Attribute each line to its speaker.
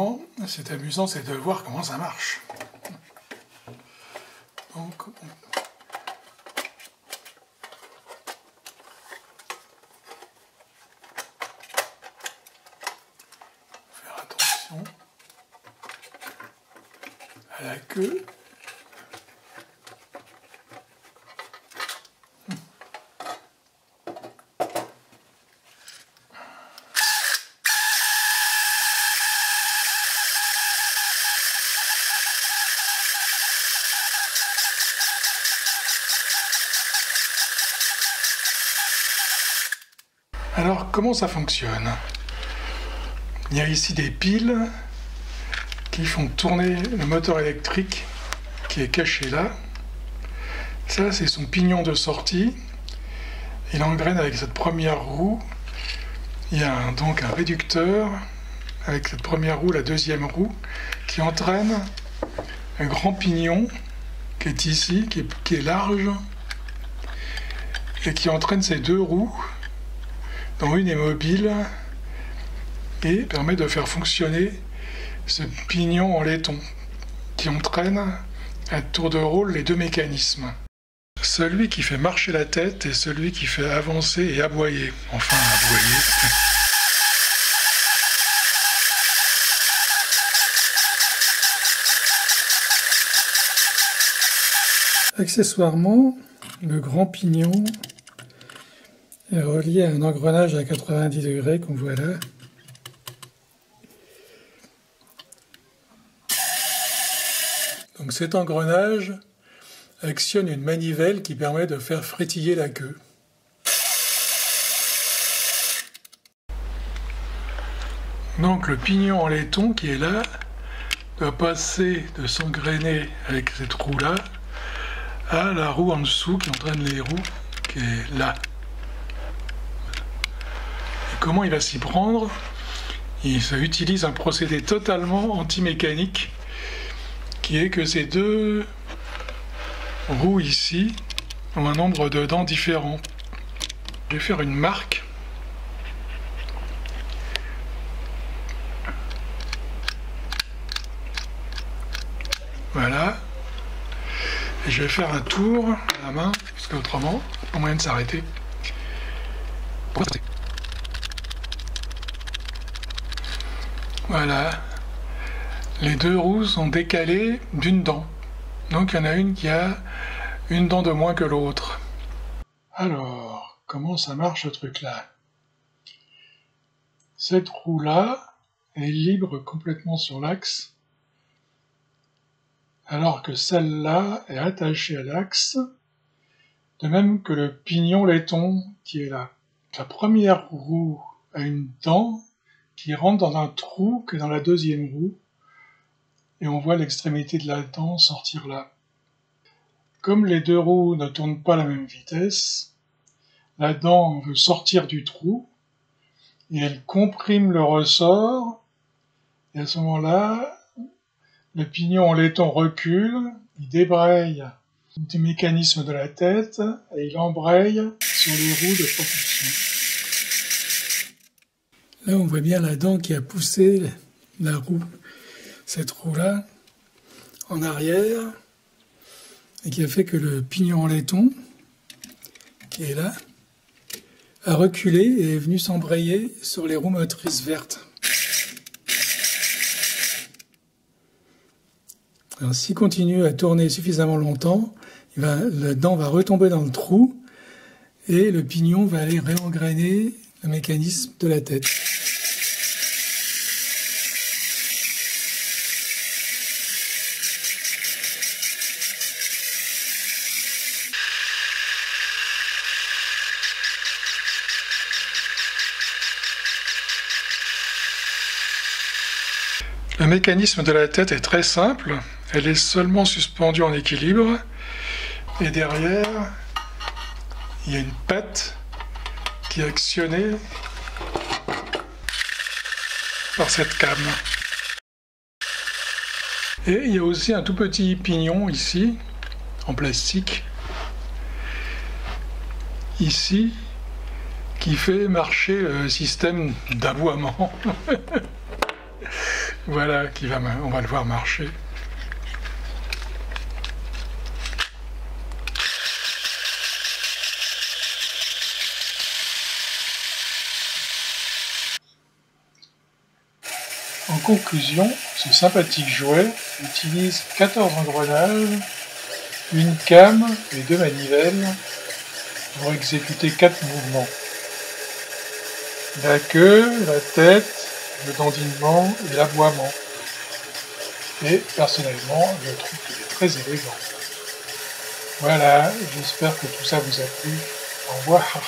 Speaker 1: finalement, c'est amusant, c'est de voir comment ça marche. Donc, faire attention à la queue. Alors, comment ça fonctionne? Il y a ici des piles qui font tourner le moteur électrique qui est caché là. Ça, c'est son pignon de sortie. Il engraine avec cette première roue. Il y a donc un réducteur avec cette première roue, la deuxième roue, qui entraîne un grand pignon qui est ici, qui est large, et qui entraîne ces deux roues, dont une est mobile, et permet de faire fonctionner ce pignon en laiton, qui entraîne à tour de rôle les deux mécanismes. Celui qui fait marcher la tête et celui qui fait avancer et aboyer. Enfin, aboyer. Accessoirement, le grand pignon est relié à un engrenage à 90 degrés qu'on voit là. Donc cet engrenage actionne une manivelle qui permet de faire frétiller la queue. Donc le pignon en laiton qui est là doit passer de s'engrainer avec cette roue-là à la roue en dessous qui entraîne les roues qui est là. Et comment il va s'y prendre? Ça utilise un procédé totalement anti-mécanique qui est que ces deux roues ici ont un nombre de dents différents. Je vais faire une marque. Voilà. Et je vais faire un tour à la main, parce qu'autrement, pas moyen de s'arrêter. Voilà. Les deux roues sont décalées d'une dent. Donc il y en a une qui a une dent de moins que l'autre. Alors, comment ça marche ce truc-là? Cette roue-là est libre complètement sur l'axe, alors que celle-là est attachée à l'axe, de même que le pignon laiton qui est là. La première roue a une dent qui rentre dans un trou que dans la deuxième roue, et on voit l'extrémité de la dent sortir là. Comme les deux roues ne tournent pas à la même vitesse, la dent veut sortir du trou, et elle comprime le ressort, et à ce moment-là, le pignon en laiton recule, il débraye du mécanisme de la tête, et il embraye sur les roues de propulsion. Là, on voit bien la dent qui a poussé la roue, cette roue-là, en arrière, et qui a fait que le pignon en laiton, qui est là, a reculé et est venu s'embrayer sur les roues motrices vertes. Alors, s'il continue à tourner suffisamment longtemps, la dent va retomber dans le trou et le pignon va aller réengrainer le mécanisme de la tête. Le mécanisme de la tête est très simple, elle est seulement suspendue en équilibre, et derrière, il y a une patte qui est actionnée par cette came. Et il y a aussi un tout petit pignon ici, en plastique, ici, qui fait marcher le système d'aboiement. Voilà, on va le voir marcher. En conclusion, ce sympathique jouet utilise 14 engrenages, une came et 2 manivelles pour exécuter 4 mouvements. La queue, la tête, le dandinement et l'aboiement. Et personnellement, je trouve qu'il est très élégant. Voilà, j'espère que tout ça vous a plu. Au revoir.